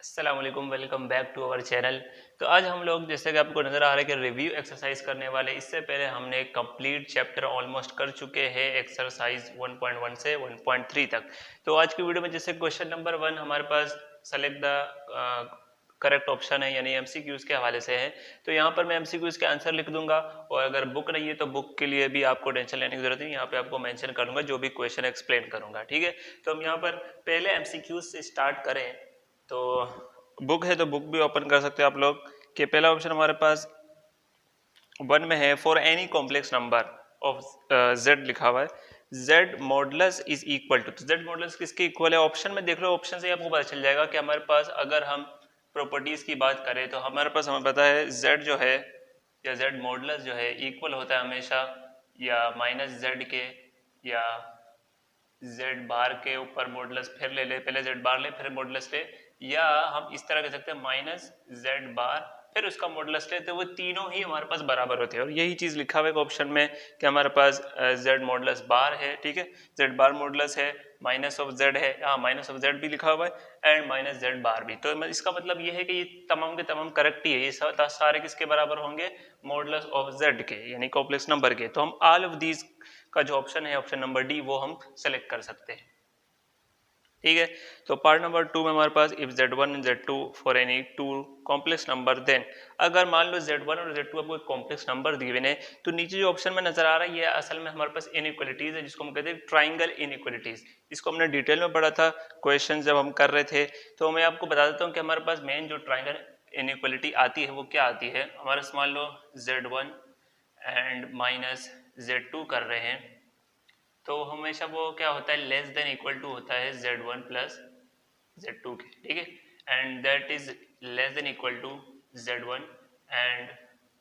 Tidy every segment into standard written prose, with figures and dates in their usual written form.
अस्सलाम वालेकुम, welcome back to our channel. तो आज हम लोग जैसे कि आपको नज़र आ रहा है कि रिव्यू एक्सरसाइज करने वाले। इससे पहले हमने कंप्लीट चैप्टर ऑलमोस्ट कर चुके हैं एक्सरसाइज 1.1 से 1.3 तक। तो आज की वीडियो में जैसे क्वेश्चन नंबर 1 हमारे पास सेलेक्ट द करेक्ट ऑप्शन है, यानी एमसीक्यूज के हवाले से है। तो यहाँ पर मैं एमसीक्यूज के आंसर लिख दूंगा, और अगर बुक नहीं है तो बुक के लिए भी आपको टेंशन लेने की जरूरत नहीं, यहाँ पे आपको मेंशन करूंगा जो भी क्वेश्चन एक्सप्लेन करूंगा, ठीक है। तो हम यहाँ पर पहले एमसीक्यूज से स्टार्ट करें तो बुक है तो बुक भी ओपन कर सकते हैं आप लोग। कि पहला ऑप्शन हमारे पास 1 में है, for any complex number of z लिखा हुआ है, z modulus is equal to. तो z मॉडुलस किसके इक्वल है? ऑप्शन में देख लो, ऑप्शन से ही आपको पता चल जाएगा कि हमारे पास अगर हम प्रॉपर्टीज की बात करें तो हमारे पास हमें पता है z जो है या z मॉडुलस जो है इक्वल होता है हमेशा या माइनस z के या z बार के ऊपर मॉडुलस फिर ले ले, पहले z बार ले फिर मॉडुलस ले, या हम इस तरह कह सकते हैं माइनस z बार फिर उसका मॉडुलस ले, तो वो तीनों ही हमारे पास बराबर होते हैं। और यही चीज लिखा हुआ है ऑप्शन में कि हमारे पास z मॉडुलस बार है, ठीक है, z बार मॉडुलस है, माइनस ऑफ z है, हाँ माइनस ऑफ z भी लिखा हुआ है एंड माइनस z बार भी। तो इसका मतलब ये है कि ये तमाम के तमाम करेक्ट ही है, ये सारे किसके बराबर होंगे? मॉडुलस ऑफ z के, यानी कॉम्प्लेक्स नंबर के। तो हम ऑल ऑफ दीज का जो ऑप्शन है, ऑप्शन नंबर डी, वो हम सेलेक्ट कर सकते हैं, ठीक है। तो पार्ट नंबर 2 में हमारे पास if z1 and z2 for any two complex number, then अगर मान लो z1 और z2 आपको एक कॉम्प्लेक्स नंबर दिए हुए हैं, तो नीचे जो ऑप्शन में नजर आ रहा है ये असल में हमारे पास इनइक्वालिटीज है, जिसको हम कहते हैं ट्राइंगल इनइक्वालिटीज। इसको हमने डिटेल में पढ़ा था क्वेश्चन जब हम कर रहे थे। तो मैं आपको बता देता हूँ कि हमारे पास मेन जो ट्राइंगल इनइक्वालिटी आती है वो क्या आती है। हमारे पास मान लो z1 एंड माइनस z2 कर रहे हैं, तो हमेशा वो क्या होता है, लेस देन इक्वल टू होता है z1 प्लस z2 के, ठीक है, and that is less than equal to z1 and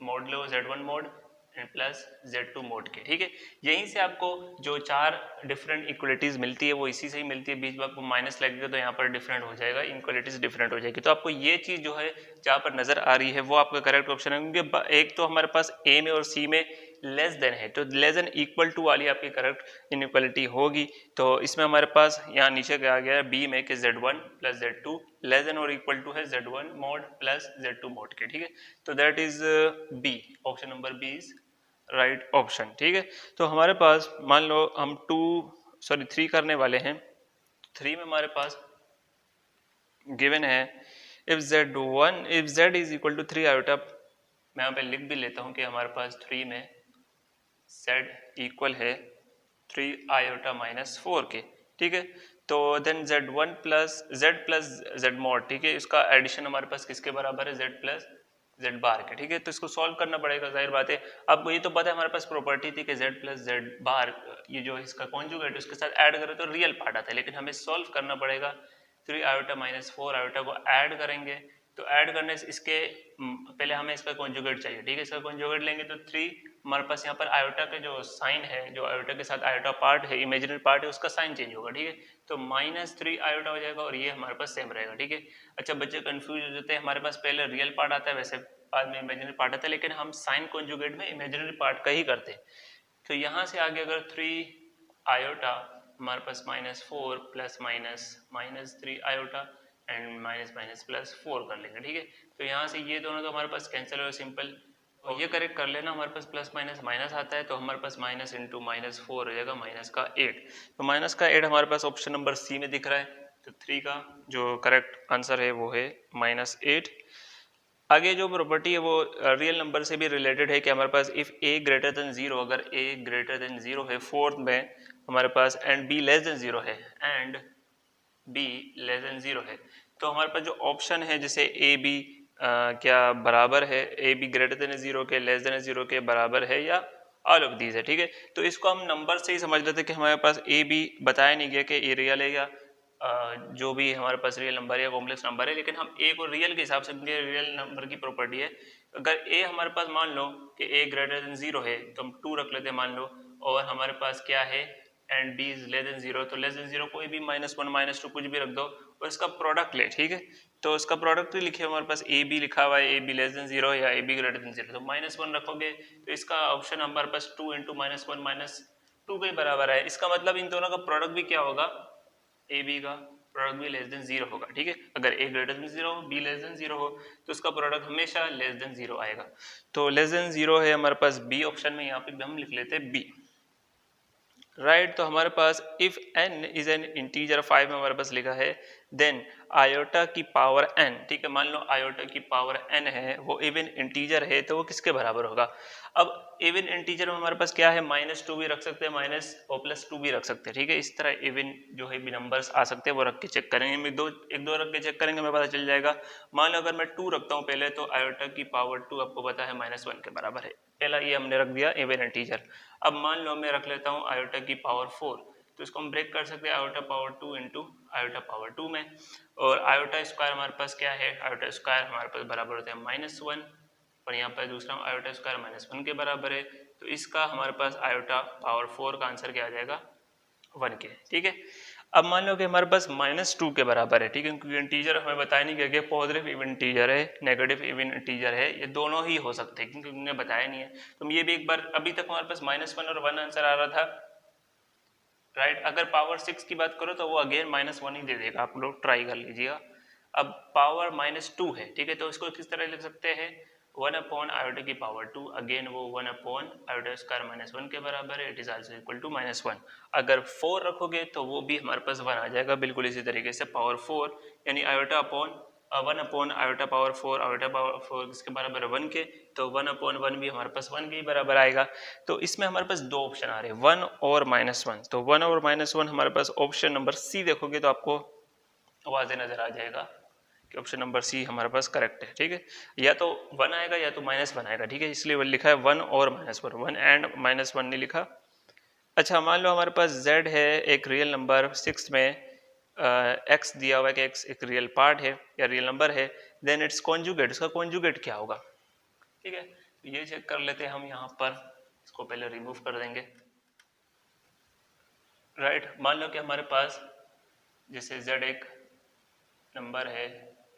modulo z1 mod and plus z2 mod के, ठीक है। यहीं से आपको जो चार डिफरेंट इक्वलिटीज मिलती है वो इसी से ही मिलती है। बीच में आपको माइनस लगेगा तो यहाँ पर डिफरेंट हो जाएगा, इक्वलिटीज डिफरेंट हो जाएगी। तो आपको ये चीज जो है जहाँ पर नजर आ रही है वो आपका करेक्ट ऑप्शन है, क्योंकि एक तो हमारे पास ए में और सी में लेस देन है, तो लेस देन इक्वल टू वाली आपकी करेक्ट इनइक्वालिटी होगी। तो इसमें हमारे पास यहाँ नीचे क्या आ गया है बी में कि z1 plus z2 less than और इक्वल टू है z1 mode plus z2 mod के, ठीक है। तो that is b, option number b is right option, ठीक है। तो हमारे पास मान लो हम 3 करने वाले हैं। 3 में हमारे पास गिवन है if z is equal to 3 iota. मैं यहाँ पे लिख भी लेता हूँ कि हमारे पास 3 में z इक्वल है 3 आयोटा माइनस 4 के, ठीक है। तो then z1 plus z mod, ठीक है, इसका एडिशन हमारे पास किसके बराबर है? z प्लस z बार के, ठीक है। तो इसको सॉल्व करना पड़ेगा, जाहिर बात है। आपको ये तो पता है हमारे पास प्रॉपर्टी थी कि z प्लस z बार ये जो इसका कॉन्जुगेट उसके साथ ऐड करें तो रियल पार्ट आता है, लेकिन हमें सॉल्व करना पड़ेगा। 3 आयोटा माइनस 4 आयोटा को ऐड करेंगे, तो ऐड करने से इसके पहले हमें इसका कॉन्जुगेट चाहिए, ठीक है। इसका कॉन्जुगेट लेंगे तो 3 हमारे पास यहाँ पर आयोटा का जो साइन है, जो आयोटा के साथ आयोटा पार्ट है, इमेजिनरी पार्ट है, उसका साइन चेंज होगा, ठीक है। तो -3 आयोटा हो जाएगा और ये हमारे पास सेम रहेगा, ठीक है। अच्छा, बच्चे कंफ्यूज हो जाते हैं, हमारे पास पहले रियल पार्ट आता है, वैसे बाद में इमेजिनरी पार्ट आता है, लेकिन हम साइन कॉन्जुगेट में इमेजिनरी पार्ट का ही करते हैं। तो यहाँ से आगे अगर 3 आयोटा हमारे पास -4 plus minus 3 iota and minus plus 4 कर लेंगे, ठीक है। तो यहाँ से ये दोनों तो हमारे पास कैंसिल हो सिंपल, और ये करेक्ट कर लेना, हमारे पास प्लस माइनस माइनस आता है, तो हमारे पास माइनस इंटू -4 हो जाएगा माइनस का 8। तो माइनस का 8 हमारे पास ऑप्शन नंबर सी में दिख रहा है। तो 3 का जो करेक्ट आंसर है वो है -8। आगे जो प्रॉपर्टी है वो रियल नंबर से भी रिलेटेड है कि हमारे पास इफ a ग्रेटर देन 0, अगर a ग्रेटर देन 0 है, फोर्थ में हमारे पास एंड b लेस देन 0 है, एंड b लेस देन 0 है, तो हमारे पास जो ऑप्शन है जैसे a b क्या बराबर है, a b ग्रेटर देन 0 के, लेस देन 0 के बराबर है, या ऑल ऑफ दीज है, ठीक है। तो इसको हम नंबर से ही समझ लेते कि हमारे पास a b बताया नहीं गया कि ये रियल है या जो भी हमारे पास रियल नंबर है या कॉम्प्लेक्स नंबर है, लेकिन हम ए को रियल के हिसाब से, रियल नंबर की प्रॉपर्टी है। अगर ए हमारे पास मान लो कि ए ग्रेटर देन 0 है तो हम 2 रख लेते हैं मान लो, और हमारे पास क्या है and b is less than 0, तो लेस देन 0 कोई भी -1 -2 कुछ भी रख दो और इसका प्रोडक्ट ले, ठीक है। तो इसका प्रोडक्ट लिखे हमारे पास ए बी लिखा हुआ है, ए बी लेस देन 0 या ए बी ग्रेटर देन 0, तो -1 रखोगे तो इसका ऑप्शन हमारे पास 2 इंटू -1 -2 के बराबर है। इसका मतलब इन दोनों का प्रोडक्ट भी क्या होगा? ए बी का प्रोडक्ट भी लेस देन जीरो होगा, ठीक है। अगर ए ग्रेटर देन जीरो हो, बी लेस देन जीरो हो, तो उसका प्रोडक्ट हमेशा लेस देन जीरो आएगा। तो लेस देन जीरो है हमारे पास बी ऑप्शन में, यहाँ पे भी हम लिख लेते हैं बी, राइट। तो हमारे पास if n is an integer, 5 में हमारे पास लिखा है, देन आयोटा की पावर n, ठीक है। मान लो आयोटा की पावर n है, वो इवन इंटीजर है, तो वो किसके बराबर होगा। अब इवन इंटीजर में हमारे पास क्या है, -2 भी रख सकते हैं, -+2 भी रख सकते हैं, ठीक है। इस तरह इवन जो है भी नंबर्स आ सकते हैं, वो रख के चेक करेंगे। हम एक दो रख के चेक करेंगे, हमें पता चल जाएगा। मान लो अगर मैं 2 रखता हूँ पहले, तो आयोटा की पावर 2 आपको पता है -1 के बराबर है, पहला ये हमने रख दिया इवन इंटीजर। अब मान लो मैं रख लेता हूँ आयोटा की पावर 4, तो इसको हम ब्रेक कर सकते हैं iota power 2 into iota power 2 में, और आयोटा स्क्वायर हमारे पास क्या है, आयोटा स्क्वायर हमारे पास बराबर होता है -1, और यहाँ पर दूसरा आयोटा स्क्वायर -1 के बराबर है, तो इसका हमारे पास आयोटा पावर 4 का आंसर क्या आ जाएगा, 1 के, ठीक है। अब मान लो कि हमारे पास -2 के बराबर है, ठीक है, क्योंकि इंटीजर हमें बताया नहीं गया, पॉजिटिव इवन इंटीजर है, नेगेटिव इवन इंटीजर है, ये दोनों ही हो सकते हैं, क्योंकि उन्होंने बताया नहीं है। तो ये भी एक बार, अभी तक हमारे पास -1 और 1 आंसर आ रहा था, राइट। अगर पावर 6 की बात करो तो वो अगेन -1 ही दे देगा, आप लोग ट्राई कर लीजिएगा। अब पावर -2 है, ठीक है, तो इसको किस तरह लिख सकते हैं, 1 अपॉन आयोटा की पावर 2, अगेन वो 1 अपॉन आयोटा स्क्वायर -1 के बराबर है, it is also equal to -1। अगर 4 रखोगे तो वो भी हमारे पास 1 आ जाएगा, बिल्कुल इसी तरीके से पावर 4 यानी iota upon 1 upon iota power 4, iota power 4 किसके बराबर है, 1 के, तो 1 अपॉन 1 भी हमारे पास 1 के ही बराबर आएगा। तो इसमें हमारे पास दो ऑप्शन आ रहे हैं, 1 और -1, तो 1 और -1 हमारे पास ऑप्शन नंबर सी देखोगे तो आपको आवाज़ें नजर आ जाएगा कि ऑप्शन नंबर सी हमारे पास करेक्ट है, ठीक है। या तो 1 आएगा या तो -1 आएगा, ठीक है, इसलिए वो लिखा है 1 और -1, 1 एंड -1 नहीं लिखा। अच्छा, मान लो हमारे पास z है एक रियल नंबर, 6 में x दिया हुआ है कि x एक रियल पार्ट है या रियल नंबर है, देन इट्स कॉन्जुगेट, उसका कॉन्जुगेट क्या होगा, ठीक है। तो ये चेक कर लेते हैं हम, यहाँ पर इसको पहले रिमूव कर देंगे, राइट। मान लो कि हमारे पास जैसे z एक नंबर है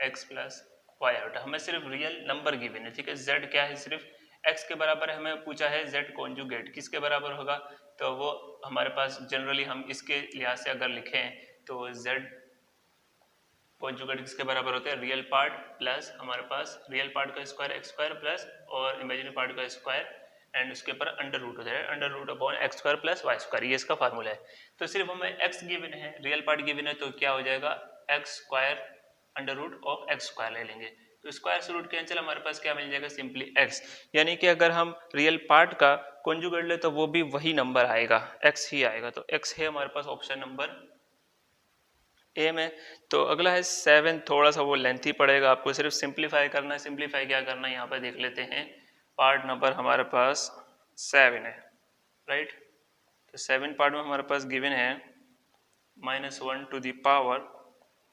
x प्लस वाई आयोटा, हमें सिर्फ रियल नंबर गिवन है, ठीक है। z क्या है, सिर्फ x के बराबर है, हमें पूछा है z कॉन्जुगेट किसके बराबर होगा, तो वो हमारे पास जनरली हम इसके लिहाज से अगर लिखें तो z कॉन्जुगेट किसके बराबर होते हैं, रियल पार्ट प्लस हमारे पास रियल पार्ट का स्क्वायर एक्स स्क्वायर प्लस और इमेजिनरी पार्ट का स्क्वायर एंड उसके ऊपर अंडर रूट होता है, under root upon x square plus y square, ये इसका फार्मूला है। तो सिर्फ हमें x गिवन है, रियल पार्ट गिवन है, तो क्या हो जाएगा, x square under root of x square ले लेंगे, तो स्क्वायर से रूट कैंसिल, हमारे पास क्या मिल जाएगा, सिंपली x, यानी कि अगर हम रियल पार्ट का कॉन्जुगेट ले तो वो भी वही नंबर आएगा, x ही आएगा, तो x है हमारे पास ऑप्शन नंबर ए में। तो अगला है 7, थोड़ा सा वो लेंथी पड़ेगा, आपको सिर्फ सिंप्लीफाई करना है। सिंप्लीफाई क्या करना है, यहाँ पर देख लेते हैं, पार्ट नंबर हमारे पास 7 है, राइट। तो 7 पार्ट में हमारे पास गिवन है -1 टू द पावर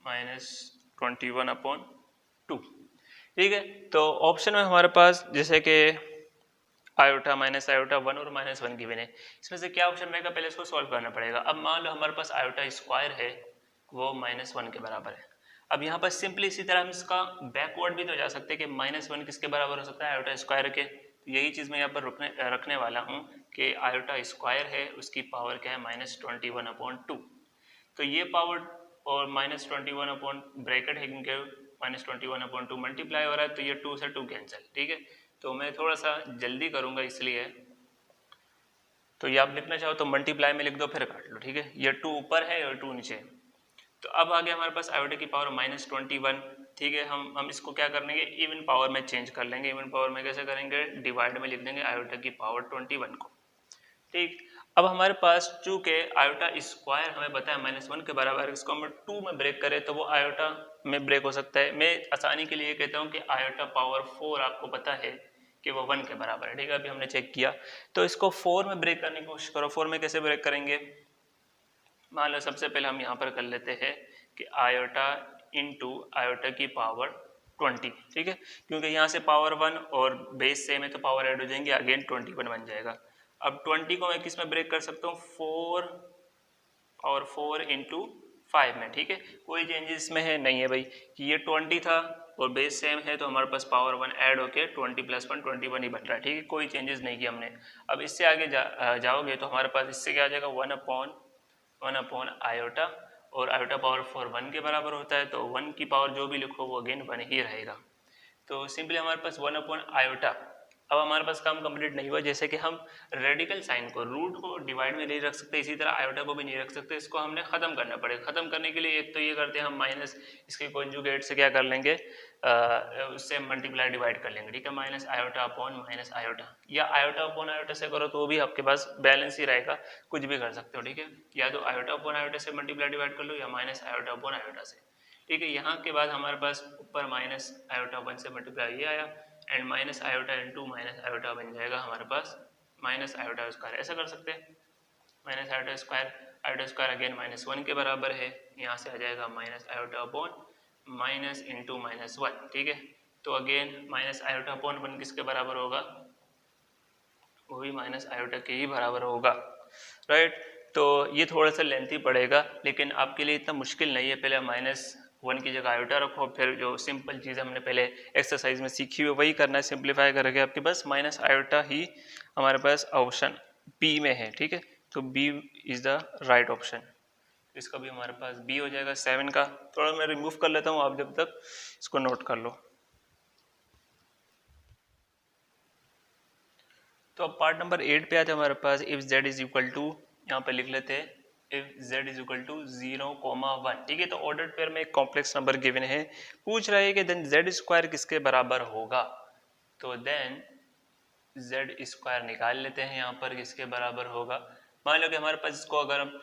-21 अपॉन 2, ठीक है। तो ऑप्शन में हमारे पास जैसे कि आयोटा माइनस आयोटा 1 और -1 गिवन है, इसमें से क्या ऑप्शन रहेगा, पहले इसको सॉल्व करना पड़ेगा। अब मान लो हमारे पास आयोटा स्क्वायर है, वो -1 के बराबर है। अब यहाँ पर सिंपली इसी तरह हम इसका बैकवर्ड भी तो जा सकते हैं कि -1 किसके बराबर हो सकता है, आयोटा स्क्वायर के। तो यही चीज़ मैं यहाँ पर रखने वाला हूँ कि आयोटा स्क्वायर है, उसकी पावर क्या है, -21 अपॉन 2। तो ये पावर और -21 अपॉन ब्रैकेट है, क्योंकि -21 अपॉन 2 मल्टीप्लाई हो रहा है, तो ये 2 से 2 कैंसिल, ठीक है। तो मैं थोड़ा सा जल्दी करूँगा इसलिए, तो ये आप लिखना चाहो तो मल्टीप्लाई में लिख दो, फिर काट लो, ठीक है। ये 2 ऊपर है और 2 नीचे। तो अब आगे हमारे पास आयोटा की पावर -21, ठीक है। हम इसको क्या कर लेंगे, इवन पावर में चेंज कर लेंगे। इवन पावर में कैसे करेंगे, डिवाइड में लिख देंगे आयोटा की पावर 21 को, ठीक। अब हमारे पास चूंकि आयोटा स्क्वायर हमें बताया -1 के बराबर, इसको हम 2 में ब्रेक करें तो वो आयोटा में ब्रेक हो सकता है। मैं आसानी के लिए कहता हूँ कि आयोटा पावर 4 आपको पता है कि वो 1 के बराबर है, ठीक है। अभी हमने चेक किया, तो इसको 4 में ब्रेक करने की कोशिश करो। 4 में कैसे ब्रेक करेंगे, मान लो सबसे पहले हम यहाँ पर कर लेते हैं कि आयोटा इंटू आयोटा की पावर 20, ठीक है, क्योंकि यहाँ से पावर 1 और बेस सेम है तो पावर ऐड हो जाएंगे, अगेन 21 बन जाएगा। अब 20 को मैं किस में ब्रेक कर सकता हूँ, 4 और 4 इंटू 5 में, ठीक है। कोई चेंजेस में है नहीं है भाई, कि ये 20 था और बेस सेम है, तो हमारे पास पावर 1 ऐड होके 20 + 1 21 ही बन रहा है, ठीक है। कोई चेंजेस नहीं किया हमने। अब इससे आगे जाओगे तो हमारे पास इससे क्या आ जाएगा, 1 अपॉन आयोटा, और आयोटा पावर 4 1 के बराबर होता है, तो 1 की पावर जो भी लिखो वो अगेन 1 ही रहेगा। तो सिंपली हमारे पास 1 अपॉन आयोटा। अब हमारे पास काम कंप्लीट नहीं हुआ, जैसे कि हम रेडिकल साइन को, रूट को डिवाइड में नहीं रख सकते, इसी तरह आयोटा को भी नहीं रख सकते, इसको हमने खत्म करना पड़ेगा। खत्म करने के लिए एक तो ये करते हैं हम माइनस इसके कॉन्जुगेट से क्या कर लेंगे, उससे मल्टीप्लाई डिवाइड कर लेंगे, ठीक है, minus iota upon minus iota, या आयोटा अपॉन आयोटा से करो तो भी आपके पास बैलेंस ही रहेगा, कुछ भी कर सकते हो, ठीक है, या तो आयोटा अपॉन आयोटा से मल्टीप्लाई डिवाइड कर लो या माइनस आयोटा अपॉन आयोटा से, ठीक है। यहाँ के बाद हमारे पास ऊपर माइनस आयोटा 1 से मल्टीप्लाई ये आया and minus iota into minus iota बन जाएगा हमारे पास माइनस आयोटा स्क्वायर, ऐसा कर सकते हैं, minus iota square again minus 1 के बराबर है, यहाँ से आ जाएगा minus iota upon minus into minus 1, ठीक है। तो अगेन माइनस आयोटा अपॉन 1 किसके बराबर होगा, वो भी माइनस आयोटा के ही बराबर होगा, राइट। तो ये थोड़ा सा लेंथी पड़ेगा, लेकिन आपके लिए इतना मुश्किल नहीं है। पहले माइनस 1 की जगह आयोटा रखो, फिर जो सिंपल चीज़ हमने पहले एक्सरसाइज में सीखी हुई वही करना है, सिंप्लीफाई करके आपके पास माइनस आयोटा ही हमारे पास ऑप्शन बी में है, ठीक है। तो b is the right option, इसका भी हमारे पास बी हो जाएगा 7 का। थोड़ा मैं रिमूव कर लेता हूँ, आप जब तक इसको नोट कर लो। तो अब पार्ट नंबर 8 पे आते हैं हमारे पास, if z is equal to, यहाँ पे लिख लेते हैं if z is equal to 0,1, ठीक है। तो ऑर्डर्ड पेयर में एक कॉम्प्लेक्स नंबर गिवन है, पूछ रहा है कि देन z स्क्वायर किसके बराबर होगा, तो देन z स्क्वायर निकाल लेते हैं यहाँ पर किसके बराबर होगा। मान लो कि हमारे पास इसको अगर हम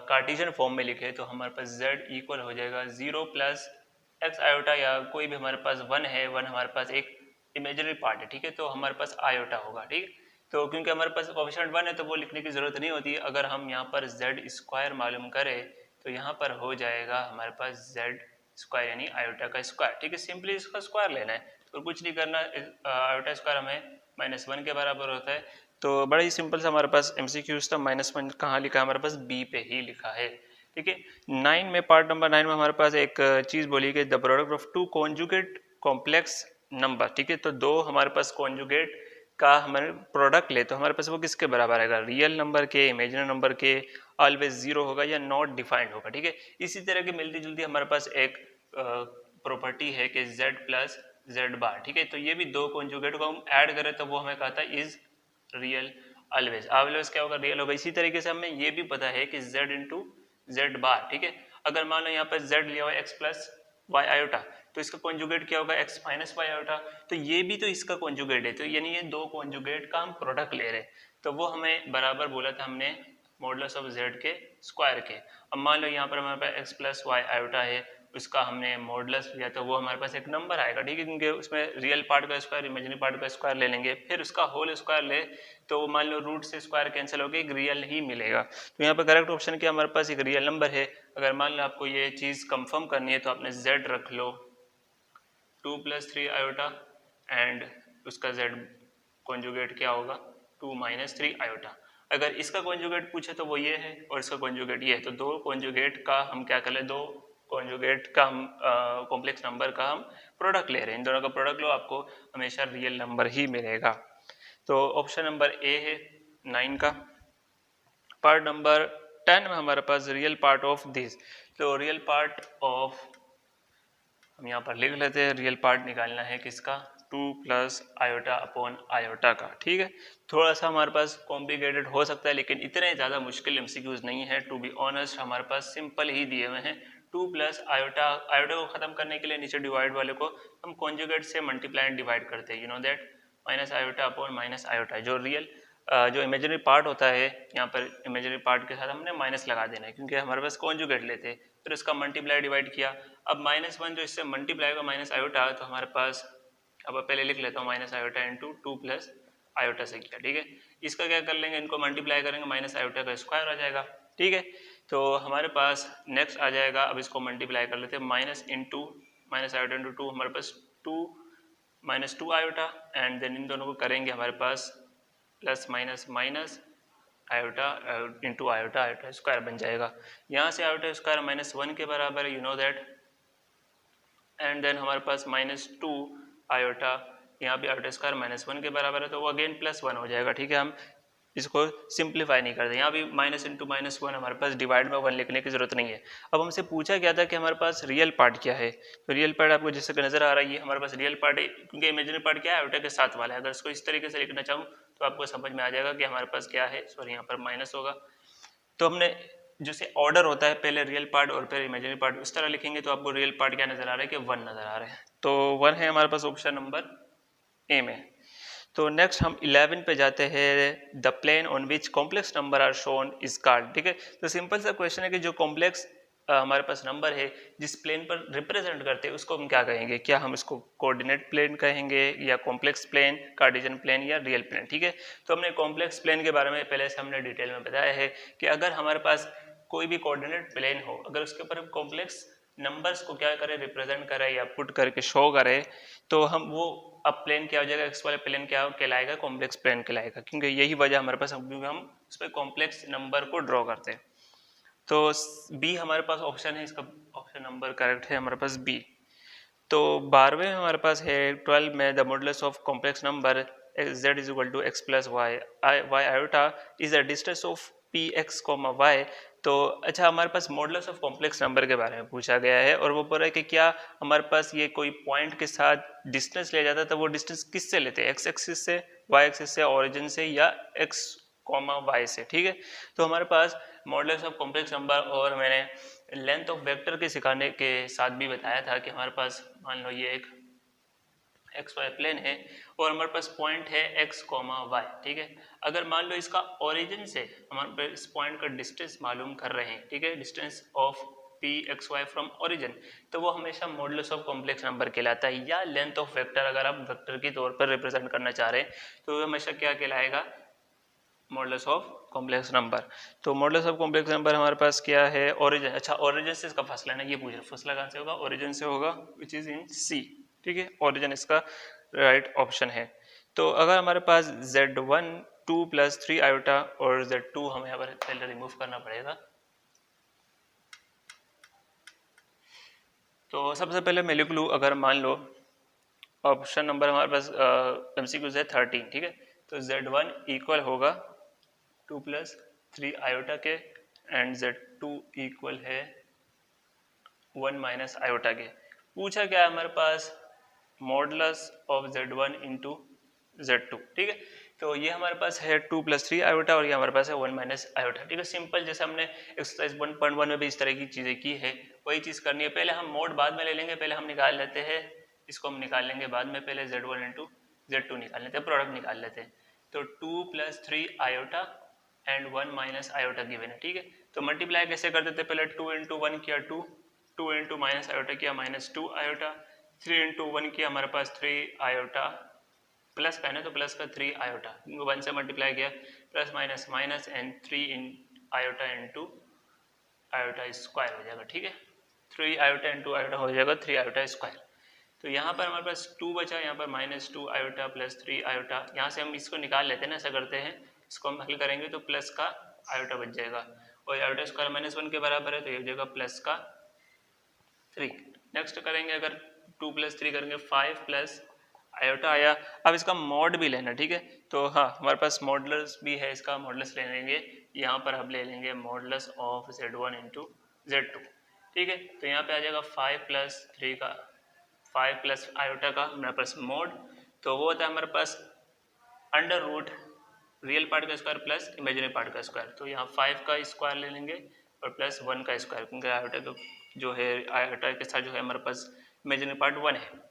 कार्टेशियन फॉर्म में लिखे तो हमारे पास z इक्वल हो जाएगा 0 प्लस एक्स आयोटा, या कोई भी हमारे पास 1 है, 1 हमारे पास एक इमेजिनरी पार्ट है, ठीक है, तो हमारे पास आयोटा होगा, ठीक। तो क्योंकि हमारे पास कोएफिशिएंट 1 है तो वो लिखने की ज़रूरत नहीं होती। अगर हम यहाँ पर z स्क्वायर मालूम करें तो यहाँ पर हो जाएगा हमारे पास z स्क्वायर यानी आयोटा का स्क्वायर, ठीक है। सिंपली इसका स्क्वायर लेना है तो कुछ नहीं करना, आयोटा स्क्वायर हमें -1 के बराबर होता है। तो बड़ा ही सिंपल सा हमारे पास MCQ था, -1 कहाँ लिखा है, हमारे पास बी पे ही लिखा है, ठीक है। 9 में, पार्ट नंबर 9 में हमारे पास एक चीज़ बोली कि the product of two conjugate complex number, ठीक है। तो दो हमारे पास कॉन्जुगेट का हमारे प्रोडक्ट ले तो हमारे पास वो किसके बराबर आएगा, रियल नंबर के, इमेजिनरी नंबर के, ऑलवेज 0 होगा या नॉट डिफाइंड होगा, ठीक है। इसी तरह की मिलती जुलती हमारे पास एक प्रॉपर्टी है कि z प्लस जेड बार, ठीक है। तो ये भी दो कॉन्जुगेट को हम ऐड करें तो वो हमें कहता है इज रियल ऑलवेज, ऑलवेज क्या होगा, रियल होगा। इसी तरीके से हमें ये भी पता है कि z इंटू जेड बार, ठीक है। अगर मान लो यहाँ पर z लिया हुआ x प्लस वाई आयोटा तो इसका कॉन्जुगेट क्या होगा, x माइनस वाई आयोटा, तो ये भी तो इसका कॉन्जुगेट है, तो यानी ये दो कॉन्जुगेट का हम प्रोडक्ट ले रहे हैं, तो वो हमें बराबर बोला था हमने मॉडुलस ऑफ z के स्क्वायर के। अब मान लो यहाँ पर हमारे पास x प्लस वाई आयोटा है, उसका हमने मॉडुलस लिया तो वो हमारे पास एक नंबर आएगा, ठीक है, क्योंकि उसमें रियल पार्ट का स्क्वायर इमेजिनरी पार्ट का स्क्वायर ले लेंगे, फिर उसका होल स्क्वायर ले तो मान लो रूट से स्क्वायर कैंसिल होकर एक रियल ही मिलेगा। तो यहाँ पर करेक्ट ऑप्शन क्या, हमारे पास एक रियल नंबर है। अगर मान लो आपको ये चीज़ कंफर्म करनी है तो आपने z रख लो 2 + 3 आयोटा एंड उसका z कॉन्जुगेट क्या होगा 2 - 3 आयोटा। अगर इसका कॉन्जुगेट पूछे तो वो ये है और इसका कॉन्जुगेट ये है, तो दो कॉन्जुगेट का हम क्या कर ले, दो कॉन्जुगेट का हम कॉम्प्लेक्स नंबर का हम प्रोडक्ट ले रहे हैं, इन दोनों का प्रोडक्ट लो, आपको हमेशा रियल नंबर ही मिलेगा। तो ऑप्शन नंबर ए है 9 का। पार्ट नंबर 10 में हमारे पास रियल पार्ट ऑफ दिस, तो रियल पार्ट ऑफ हम यहाँ पर लिख लेते हैं, रियल पार्ट निकालना है किसका 2 + आयोटा अपॉन आयोटा का, ठीक है। थोड़ा सा हमारे पास कॉम्प्लिकेटेड हो सकता है लेकिन इतने ज़्यादा मुश्किल MCQs नहीं है, टू बी ऑनेस्ट हमारे पास सिंपल ही दिए हुए हैं। 2 + आयोटा, आयोटा को ख़त्म करने के लिए नीचे डिवाइड वाले को हम कॉन्जुगेट से मल्टीप्लाई एंड डिवाइड करते हैं, you know that, minus iota upon minus iota. जो रियल जो इमेजिनरी पार्ट होता है यहाँ पर इमेजिनरी पार्ट के साथ हमने माइनस लगा देना है क्योंकि हमारे पास कॉन्जुगेट लेते हैं, फिर उसका मल्टीप्लाई डिवाइड किया। अब -1 जो इससे मल्टीप्लाई होगा माइनस आयोटा, तो हमारे पास, अब पहले लिख लेता हूँ माइनस आयोटा इंटू 2 + आयोटा से किया, ठीक है। इसका क्या कर लेंगे, इनको मल्टीप्लाई करेंगे, माइनस आयोटा का स्क्वायर आ जाएगा, ठीक है। तो हमारे पास नेक्स्ट आ जाएगा, अब इसको मल्टीप्लाई कर लेते हैं, माइनस आयोटा इंटू 2, हमारे पास 2 - 2 आयोटा एंड देन इन दोनों को करेंगे हमारे पास plus minus iota into iota, iota square बन जाएगा। यहाँ से आयोटा स्क्वायर -1 के बराबर है, you know that, and then हमारे पास -2 आयोटा, यहाँ भी आयोटा स्क्वायर -1 के बराबर है तो वो अगेन +1 हो जाएगा, ठीक है। हम इसको सिंप्लीफाई नहीं करते। यहाँ भी माइनस इंटू माइनस वन, हमारे पास डिवाइड में वन लिखने की जरूरत नहीं है। अब हमसे पूछा गया था कि हमारे पास रियल पार्ट क्या है, तो रियल पार्ट आपको जैसे कि नजर आ रहा है, ये हमारे पास रियल पार्ट है, क्योंकि इमेजिनरी पार्ट क्या है, आयोटा के साथ वाला है। अगर इसको इस तरीके से लिखना चाहूँ तो आपको समझ में आ जाएगा कि हमारे पास क्या है, सॉरी यहाँ पर माइनस होगा। तो हमने जैसे ऑर्डर होता है, पहले रियल पार्ट और फिर इमेजिनरी पार्ट, उस तरह लिखेंगे तो आपको रियल पार्ट क्या नजर आ रहा है कि वन नजर आ रहा है। तो वन है हमारे पास ऑप्शन नंबर ए में। तो नेक्स्ट हम 11 पे जाते हैं, the plane on which complex number are shown is called. ठीक है, तो सिंपल सा क्वेश्चन है कि जो कॉम्प्लेक्स हमारे पास नंबर है जिस प्लेन पर रिप्रेजेंट करते हैं उसको हम क्या कहेंगे, क्या हम इसको कोऑर्डिनेट प्लेन कहेंगे या कॉम्प्लेक्स प्लेन, कार्टेशियन प्लेन या रियल प्लेन। ठीक है, तो हमने कॉम्प्लेक्स प्लेन के बारे में पहले से हमने डिटेल में बताया है कि अगर हमारे पास कोई भी कोऑर्डिनेट प्लेन हो, अगर उसके ऊपर कॉम्प्लेक्स नंबर्स को क्या करें, रिप्रेजेंट करें या पुट करके शो करें, तो हम वो अब प्लेन क्या हो जाएगा, एक्स वाला प्लेन क्या कहलाएगा, कॉम्प्लेक्स प्लेन कहलाएगा, क्योंकि यही वजह हमारे पास, क्योंकि हम उस पर कॉम्प्लेक्स नंबर को ड्रॉ करते हैं। तो बी हमारे पास ऑप्शन है, इसका ऑप्शन नंबर करेक्ट है हमारे पास बी। तो 12वें में हमारे पास है 12 में, the modulus of complex number z is equal to x plus y, y iota is the distance of p x comma y. तो अच्छा, हमारे पास मॉडुलस ऑफ कॉम्प्लेक्स नंबर के बारे में पूछा गया है और वो बोल रहा है कि क्या हमारे पास ये कोई पॉइंट के साथ डिस्टेंस लिया जाता है, तो वो डिस्टेंस किससे लेते हैं, एक्स एक्सिस से, वाई एक्सिस से, ऑरिजिन से या एक्स कॉमा वाई से। ठीक है, तो हमारे पास मॉडुलस ऑफ कॉम्प्लेक्स नंबर, और मैंने लेंथ ऑफ वेक्टर के सिखाने के साथ भी बताया था कि हमारे पास मान लो ये एक एक्स वाई प्लेन है और हमारे पास पॉइंट है एक्स कॉमा वाई। ठीक है, अगर मान लो इसका ओरिजिन से हमारे पास इस पॉइंट का डिस्टेंस मालूम कर रहे हैं, ठीक है, distance of p x y from origin, तो वो हमेशा मॉडुलस ऑफ कॉम्प्लेक्स नंबर कहलाता है। या लेंथ ऑफ वेक्टर, अगर आप वेक्टर के तौर पर रिप्रेजेंट करना चाह रहे हैं तो हमेशा क्या कहलाएगा, मॉडुलस ऑफ कॉम्प्लेक्स नंबर। तो मॉडुलस ऑफ कॉम्प्लेक्स नंबर हमारे पास क्या है, ओरिजिन। अच्छा, ओरिजिन से इसका फर्स्ट लेना, ये पूछ रहे, फर्स्ट कहाँ से होगा, ओरिजिन से होगा, विच इज इन सी। ठीक है, ओरिजिन इसका राइट ऑप्शन है। तो अगर हमारे पास z1 2 + 3 आयोटा और z2 हमें यहाँ पर पहले रिमूव करना पड़ेगा। तो सबसे पहले मैं लिख लूँ, अगर मान लो ऑप्शन नंबर हमारे पास MCQ है 13। ठीक है, तो z1 इक्वल होगा 2 + 3 आयोटा के एंड z2 इक्वल है 1 - आयोटा के। पूछा क्या है हमारे पास, modulus of z1 into z2। ठीक है, तो ये हमारे पास है 2 + 3 आयोटा और ये हमारे पास है 1 - आयोटा। ठीक है, सिंपल, जैसे हमने एक्सरसाइज 1.1 में भी इस तरह की चीज़ें की है, वही चीज़ करनी है। पहले हम मोड बाद में ले लेंगे, पहले हम निकाल लेते हैं, इसको हम निकाल लेंगे बाद में, पहले z1 इंटू z2 निकाल लेते हैं, प्रोडक्ट निकाल लेते हैं। तो 2 + 3 आयोटा एंड 1 - आयोटा गिवन है। ठीक है, तो मल्टीप्लाई कैसे कर देते हैं, पहले 2 × 1 किया 2, 2 × -आयोटा किया -2 आयोटा, 3 × 1 किया हमारे पास 3 आयोटा, प्लस का है ना तो प्लस का 3 आयोटा, 1 से मल्टीप्लाई किया, plus minus minus and 3 in iota into iota square हो जाएगा। ठीक है, 3 आयोटा इंटू आयोटा हो जाएगा 3 आयोटा स्क्वायर। तो यहाँ पर हमारे पास 2 बचा, यहाँ पर -2 आयोटा प्लस 3 आयोटा, यहाँ से हम इसको निकाल लेते हैं ना, ऐसा करते हैं, इसको हम हल करेंगे तो प्लस का आयोटा बच जाएगा और आयोटा स्क्वायर -1 के बराबर है, तो ये हो जाएगा प्लस का 3। नेक्स्ट करेंगे, अगर 2 + 3 करेंगे 5 प्लस आयोटा आया। अब इसका मॉड भी लेना, ठीक है, तो हाँ हमारे पास मॉडुलस भी है, इसका मॉडुलस ले लेंगे, यहाँ पर हम ले लेंगे modulus of z1 into z2। ठीक है, तो यहाँ पे आ जाएगा 5 + 3 का 5 प्लस आयोटा का हमारे पास मोड, तो वो होता है हमारे पास अंडर रूट रियल पार्ट का स्क्वायर प्लस इमेजिनरी पार्ट का स्क्वायर। तो यहाँ 5 का स्क्वायर ले लेंगे और प्लस 1 का स्क्वायर, क्योंकि आयोटा का जो है आयोटा के साथ जो है हमारे पास इमेजिनरी पार्ट 1 है।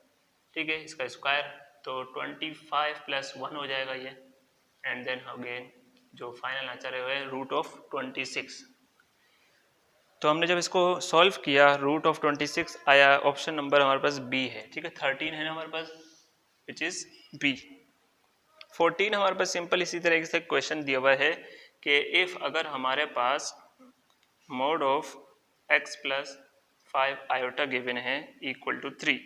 ठीक है, इसका स्क्वायर, तो 25 + 1 हो जाएगा ये, एंड देन अगेन जो फाइनल आंसर है √26। तो हमने जब इसको सॉल्व किया, √26 आया, ऑप्शन नंबर हमारे पास बी है। ठीक है, 13 है ना हमारे पास, विच इज बी। 14 हमारे पास सिंपल इसी तरीके से क्वेश्चन दिया हुआ है कि इफ अगर हमारे पास mod of x + 5 iota given है इक्वल टू 3,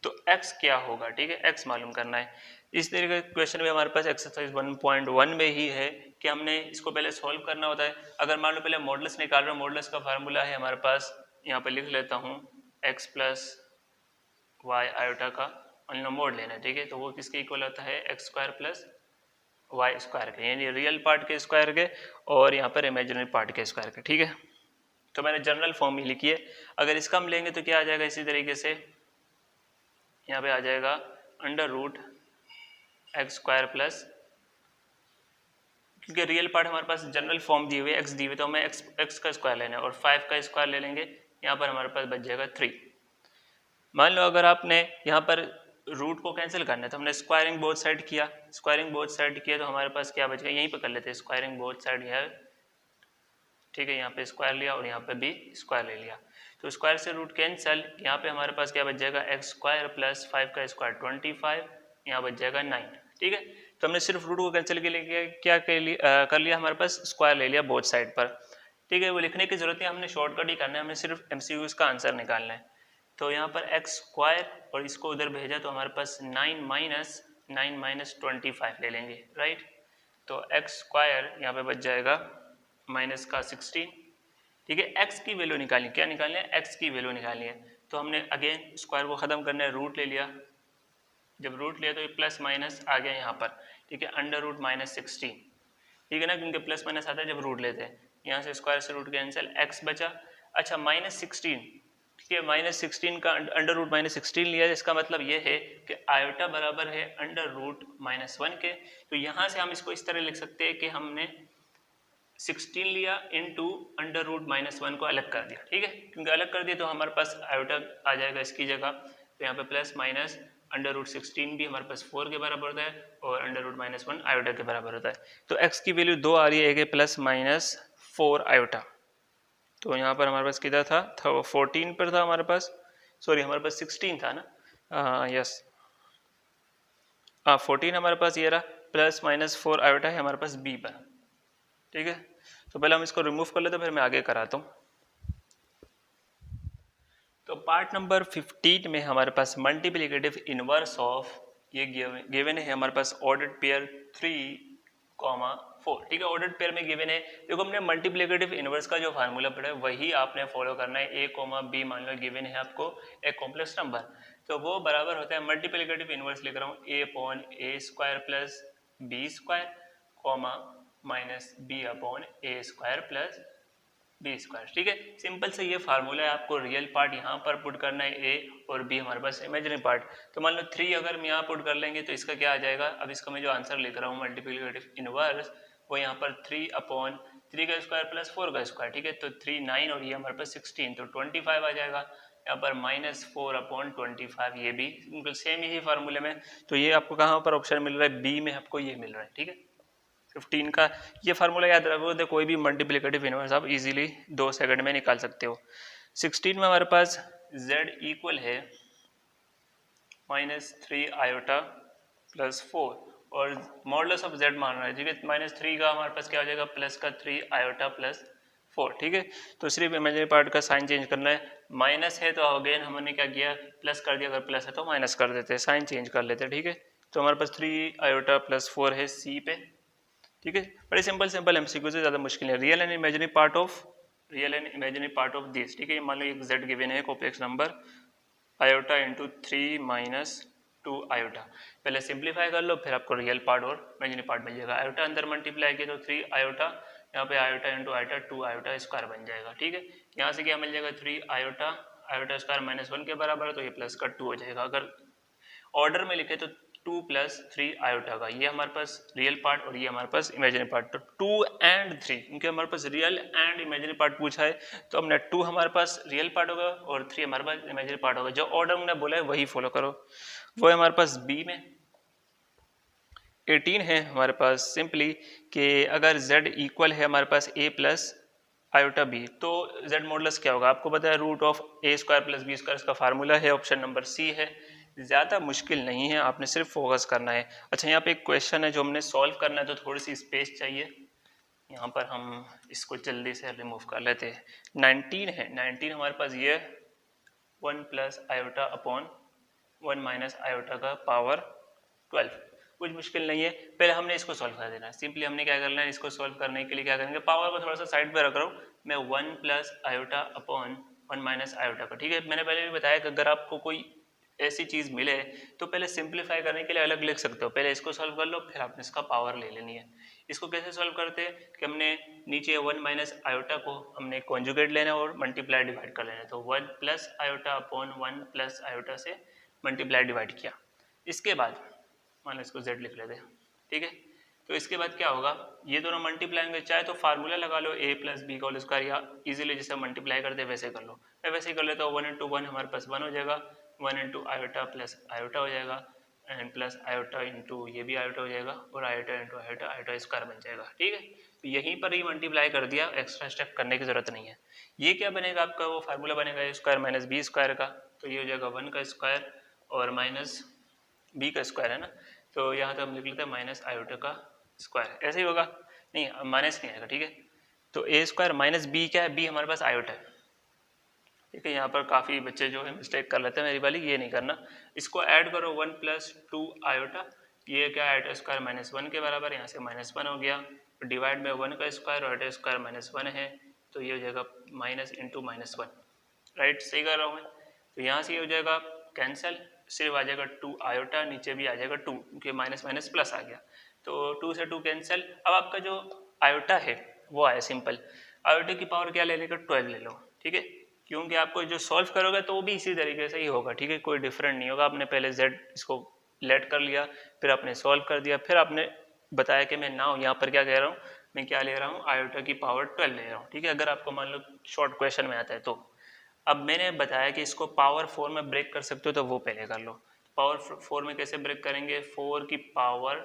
तो x क्या होगा। ठीक है, x मालूम करना है। इस तरीके का क्वेश्चन भी हमारे पास एक्सरसाइज 1.1 में ही है कि हमने इसको पहले सॉल्व करना होता है। अगर मान लो पहले मॉडुलस निकाल रहे हो, मॉडुलस का फार्मूला है हमारे पास, यहाँ पर लिख लेता हूँ, x + y आयोटा का मोड लेना है। ठीक है, तो वो किसके इक्वल होता है, x² + वाई स्क्वायर के, यानी रियल पार्ट के स्क्वायर के और यहाँ पर इमेजिनरी पार्ट के स्क्वायर के। ठीक है, तो मैंने जनरल फॉर्म ही लिखी है। अगर इसका हम लेंगे तो क्या आ जाएगा, इसी तरीके से यहाँ पे आ जाएगा under root x square plus, क्योंकि रियल पार्ट हमारे पास जनरल फॉर्म दी हुई है, एक्स दी हुई, तो हमें एक्स का स्क्वायर लेना है और 5 का स्क्वायर ले लेंगे, यहाँ पर हमारे पास बच जाएगा 3। मान लो अगर आपने यहाँ पर रूट को कैंसिल करना है तो हमने स्क्वायरिंग बोथ साइड किया, स्क्वायरिंग बोथ साइड किया तो हमारे पास क्या बच गया, यहीं पर कर लेते हैं स्क्वायरिंग बोथ साइड है। ठीक है, यहाँ पे स्क्वायर लिया और यहाँ पे भी स्क्वायर ले लिया, तो स्क्वायर से रूट कैंसिल, यहाँ पे हमारे पास क्या बच जाएगा, एक्स स्क्वायर प्लस 5 का स्क्वायर 25, यहाँ बच जाएगा 9। ठीक है, तो हमने सिर्फ रूट को कैंसिल के लिए क्या कर लिया, हमारे पास स्क्वायर ले लिया बोथ साइड पर। ठीक है, वो लिखने की जरूरत है, हमने शॉर्टकट ही करना है, हमें सिर्फ MCQ का आंसर निकालना है। तो यहाँ पर एक्स स्क्वायर और इसको उधर भेजा तो हमारे पास 9 माइनस 25 ले लेंगे, राइट। तो एक्स स्क्वायर यहाँ पे बच जाएगा माइनस का 16। ठीक है, एक्स की वैल्यू निकालनी, क्या निकालनी है, एक्स की वैल्यू निकालनी है। तो हमने अगेन स्क्वायर को ख़त्म करना है, रूट ले लिया, जब रूट लिया तो ये प्लस माइनस आ गया यहाँ पर। ठीक है, अंडर रूट -16, ठीक है ना, क्योंकि प्लस माइनस आता है जब रूट लेते हैं। यहाँ से स्क्वायर से रूट कैंसिल, एक्स बचा। अच्छा -16, ठीक है, -16 का अंडर रूट -16 लिया, इसका मतलब ये है कि आयोटा बराबर है अंडर रूट -1 के। तो यहाँ से हम इसको इस तरह लिख सकते हैं कि हमने 16 लिया इनटू अंडर रूट -1 को अलग कर दिया। ठीक है, क्योंकि अलग कर दिया तो हमारे पास आयोटा आ जाएगा इसकी जगह, तो यहाँ पे प्लस माइनस अंडर रूट 16 भी हमारे पास 4 के बराबर होता है और अंडर रूट -1 आयोटा के बराबर होता है। तो x की वैल्यू 2 आ रही है, एक है +-4 आयोटा। तो यहाँ पर हमारे पास कितना था 14 पर था हमारे पास, सॉरी हमारे पास 16 था ना, यस 14 हमारे पास ये रहा, +-4 आयोटा है हमारे पास b पर। ठीक है, तो पहले हम इसको रिमूव कर लेते, फिर मैं आगे कराता हूँ। तो पार्ट नंबर 15 में हमारे पास मल्टीप्लिकेटिव इनवर्स ऑफ, ये गिवन है हमारे पास ऑर्डर्ड पेयर 3,4। ठीक है, ऑर्डर्ड पेयर में गिवन है, देखो हमने मल्टीप्लिकेटिव इनवर्स का जो फार्मूला पढ़ा है वही आपने फॉलो करना है। a, b मान लो गिवन है आपको एक कॉम्प्लेक्स नंबर, तो वो बराबर होता है, मल्टीप्लिकेटिव इनवर्स लिख रहा हूँ, a/a² plus b² minus b/a² plus b²। ठीक है, सिंपल से ये फार्मूला है, आपको रियल पार्ट यहाँ पर पुट करना है a और b हमारे पास इमेजिनरी पार्ट। तो मान लो 3 अगर हम यहाँ पुट कर लेंगे तो इसका क्या आ जाएगा, अब इसका मैं जो आंसर लिख रहा हूँ मल्टीप्लिकेटिव इनवर्स, वो यहाँ पर 3/3 का स्क्वायर प्लस 4 का स्क्वायर। ठीक है, तो 3 9 और ये हमारे पास 16, तो 25 आ जाएगा। यहाँ पर -4/25, ये भी बिल्कुल सेम ही फार्मूले में। तो ये आपको कहाँ पर ऑप्शन मिल रहा है, बी में आपको ये मिल रहा है। ठीक है, 15 का ये फार्मूला याद रखो, तो कोई भी मल्टीप्लिकेटिव इनवर्स आप इजीली 2 सेकंड में निकाल सकते हो। 16 में हमारे पास z इक्वल है -3 आयोटा प्लस 4 और मॉडुलस ऑफ z मान रहा है। ठीक है, -3 का हमारे पास क्या हो जाएगा, प्लस का 3 आयोटा प्लस 4। ठीक है, तो सिर्फ इमेजिनरी पार्ट का साइन चेंज करना है, माइनस है तो अगेन हमने क्या किया, प्लस कर दिया, अगर प्लस है तो माइनस कर देते हैं, साइन चेंज कर लेते हैं। ठीक है, तो हमारे पास 3 आयोटा प्लस 4 है सी पे। ठीक है, बड़े सिंपल MCQ से ज़्यादा मुश्किल है। Real and imaginary part of this. ठीक है, मान लो एक z गिवन है complex number iota into 3 - 2 iota, पहले सिंप्लीफाई कर लो, फिर आपको रियल पार्ट और इमेजिनरी पार्ट मिल जाएगा। आयोटा अंदर मल्टीप्लाई किया तो 3 आयोटा, यहाँ पे iota into iota 2 iota square बन जाएगा। ठीक है, यहाँ से क्या मिल जाएगा, 3 आयोटा स्क्वायर -1 के बराबर है, तो ये प्लस का 2 हो जाएगा। अगर ऑर्डर में लिखे तो 2 + 3 आयोटा का, ये हमारे पास रियल पार्ट और ये हमारे पास इमेजिनरी पार्ट। तो 2 and 3, क्योंकि हमारे पास रियल एंड इमेजिनरी पार्ट पूछा है, तो हमने 2 हमारे पास रियल पार्ट होगा और 3 हमारे पास इमेजिनरी पार्ट होगा। जो ऑर्डर हमने बोला है वही फॉलो करो। वो है हमारे पास बी में 18 है हमारे पास सिंपली कि अगर z इक्वल है हमारे पास a प्लस आयोटा बी, तो z मॉडुलस क्या होगा, आपको पता है √a² प्लस b², इसका फार्मूला है, ऑप्शन नंबर सी है। ज़्यादा मुश्किल नहीं है, आपने सिर्फ फोकस करना है। अच्छा, यहाँ पे एक क्वेश्चन है जो हमने सॉल्व करना है, तो थोड़ी सी स्पेस चाहिए, यहाँ पर हम इसको जल्दी से रिमूव कर लेते हैं। 19 है, 19 हमारे पास ये 1 + आयोटा अपॉन 1 माइनस आयोटा का पावर 12, कुछ मुश्किल नहीं है। पहले हमने इसको सॉल्व कर देना है, सिंपली हमने क्या करना है, इसको सॉल्व करने के लिए क्या करेंगे, पावर को थोड़ा सा साइड पे रख रहा हूँ मैं, 1 + आयोटा अपॉन 1 माइनस आयोटा का। ठीक है, मैंने पहले भी बताया कि अगर आपको कोई ऐसी चीज़ मिले तो पहले सिंप्लीफाई करने के लिए अलग लिख सकते हो, पहले इसको सॉल्व कर लो फिर आपने इसका पावर ले लेनी है। इसको कैसे सॉल्व करते हैं कि हमने नीचे 1 माइनस आयोटा को हमने कॉन्जुगेट लेना है और मल्टीप्लाई डिवाइड कर लेना है, तो 1 plus iota upon 1 plus iota से मल्टीप्लाई डिवाइड किया। इसके बाद मान लो इसको z लिख लेते हैं, ठीक है। तो इसके बाद क्या होगा, ये दोनों मल्टीप्लाई होंगे, चाहे तो फार्मूला लगा लो a प्लस बी का होल स्क्वायर, या इजीली जैसे मल्टीप्लाई करते हैं वैसे कर लो। मैं वैसे ही कर लेता हूँ, 1 इंटू 1 हमारे पास 1 हो जाएगा, 1 इंटू आयोटा प्लस आयोटा हो जाएगा, एंड प्लस आयोटा इंटू ये भी आयोटा हो जाएगा, और iota into iota iota square बन जाएगा, ठीक है। तो यहीं पर ही मल्टीप्लाई कर दिया, एक्स्ट्रा स्टेप करने की जरूरत नहीं है। ये क्या बनेगा आपका, वो फार्मूला बनेगा a square minus b square का, तो ये हो जाएगा 1 का स्क्वायर और माइनस बी का स्क्वायर है ना, तो यहाँ तो हम लिख लेते हैं माइनस आयोटा का स्क्वायर, ऐसे ही होगा, नहीं माइनस नहीं आएगा, ठीक है। तो ए स्क्वायर माइनस बी क्या है, बी हमारे पास आयोटा है, ठीक है। यहाँ पर काफ़ी बच्चे जो है मिस्टेक कर लेते हैं, मेरी वाली ये नहीं करना। इसको ऐड करो 1 प्लस 2 आयोटा, ये क्या आयोटा स्क्वायर माइनस 1 के बराबर, यहाँ से माइनस 1 हो गया, डिवाइड में 1 का स्क्वायर और आयोटा स्क्वायर माइनस 1 है, तो ये हो जाएगा माइनस इंटू माइनस 1, राइट, सही कर रहा हूँ मैं। तो यहाँ से ये हो जाएगा कैंसिल, सिर्फ आ जाएगा 2 आयोटा, नीचे भी आ जाएगा 2 क्योंकि माइनस माइनस प्लस आ गया, तो 2 से 2 कैंसिल। अब आपका जो आयोटा है वो आया सिंपल, आयोटा की पावर क्या ले लेगा, 12 ले लो, ठीक है, क्योंकि आपको जो सॉल्व करोगे तो वो भी इसी तरीके से ही होगा, ठीक है, कोई डिफरेंट नहीं होगा। आपने पहले z इसको लेट कर लिया, फिर आपने सॉल्व कर दिया, फिर आपने बताया कि मैं नाउ यहाँ पर क्या कह रहा हूँ, मैं क्या ले रहा हूँ, आयोटा की पावर 12 ले रहा हूँ, ठीक है। अगर आपको मान लो शॉर्ट क्वेश्चन में आता है तो अब मैंने बताया कि इसको पावर 4 में ब्रेक कर सकते हो, तो वो पहले कर लो। पावर 4 में कैसे ब्रेक करेंगे, 4 की पावर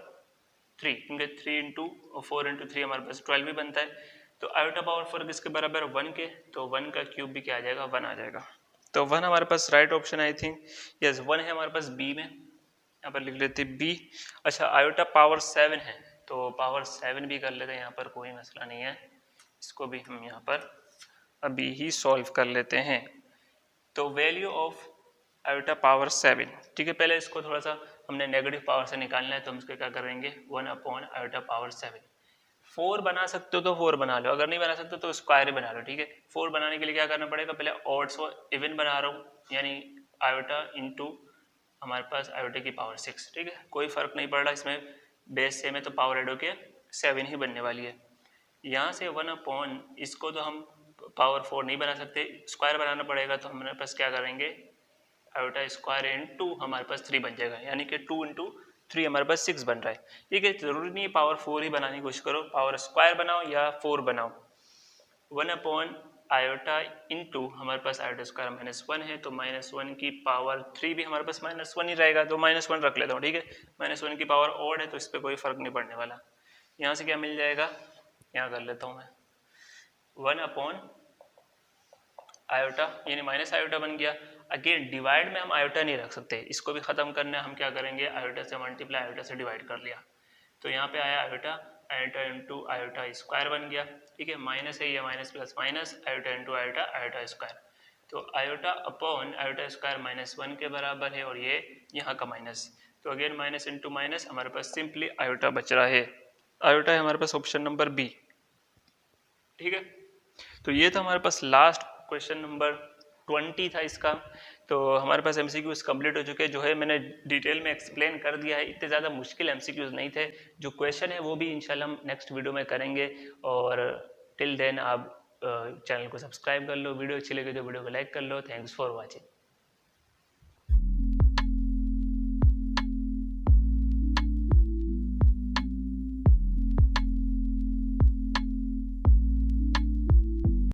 3, क्योंकि 3 इंटू 4 इंटू 3 हमारे पास 12 भी बनता है, तो आयोटा पावर 4 किसके बराबर, 1 के, तो 1 का क्यूब भी क्या आ जाएगा, 1 आ जाएगा, तो 1 हमारे पास right option I think, yes 1 है हमारे पास बी में, यहाँ पर लिख लेते बी। अच्छा आयोटा पावर 7 है, तो पावर 7 भी कर लेते हैं, यहाँ पर कोई मसला नहीं है, इसको भी हम यहाँ पर अभी ही सॉल्व कर लेते हैं। तो वैल्यू ऑफ आयोटा पावर 7, ठीक है, पहले इसको थोड़ा सा हमने नेगेटिव पावर से निकालना है, तो हम इसको क्या करेंगे, 1 अपॉन आयोटा पावर 7। 4 बना सकते हो तो 4 बना लो, अगर नहीं बना सकते तो स्क्वायर ही बना लो, ठीक है। 4 बनाने के लिए क्या करना पड़ेगा, पहले ऑड्स और इवन बना रहा हूँ, यानी आयोटा इंटू हमारे पास आयोटा की पावर 6, ठीक है, कोई फर्क नहीं पड़ रहा इसमें, बेस सेम है तो पावर एड होके 7 ही बनने वाली है। यहाँ से 1 अपॉन इसको तो हम पावर 4 नहीं बना सकते, स्क्वायर बनाना पड़ेगा, तो हमारे पास क्या करेंगे, आयोटा स्क्वायर इंटू हमारे पास 3 बन जाएगा, यानी कि 2 इंटू 3 हमारे पास 6 बन रहा है, ठीक है। जरूरी नहीं है पावर 4 ही बनाने की कोशिश करो, पावर स्क्वायर बनाओ या 4 बनाओ। 1 अपॉन आयोटा इंटू हमारे पास आयोटा स्क्वायर माइनस 1 है, तो माइनस 1 की पावर 3 भी हमारे पास माइनस 1 ही रहेगा, तो माइनस 1 रख लेता हूँ, ठीक है। माइनस 1 की पावर ऑड है तो इस पर कोई फर्क नहीं पड़ने वाला। यहाँ से क्या मिल जाएगा, यहाँ कर लेता हूँ मैं, 1 अपॉन आयोटा यानी माइनस आयोटा बन गया। अगेन डिवाइड में हम आयोटा नहीं रख सकते, इसको भी खत्म करना है, हम क्या करेंगे, आयोटा से मल्टीप्लाई आयोटा से डिवाइड कर लिया, तो यहाँ पे आया iota, iota into iota square बन गया, ठीक है, माइनस है ये minus plus minus, iota into iota iota square, तो iota upon iota square minus 1 के बराबर है, और ये यहाँ का माइनस, तो अगेन माइनस इंटू माइनस हमारे पास सिंपली आयोटा बच रहा है, आयोटा है हमारे पास ऑप्शन नंबर बी, ठीक है। तो ये था हमारे पास लास्ट क्वेश्चन नंबर 20 था इसका। तो हमारे पास एमसीक्यूज कंप्लीट हो चुके हैं, जो है मैंने डिटेल में एक्सप्लेन कर दिया है, इतने ज़्यादा मुश्किल एमसीक्यूज नहीं थे। जो क्वेश्चन है वो भी इंशाल्लाह हम नेक्स्ट वीडियो में करेंगे, और टिल देन आप चैनल को सब्सक्राइब कर लो, वीडियो अच्छी लगी तो वीडियो को लाइक कर लो। Thanks for watching.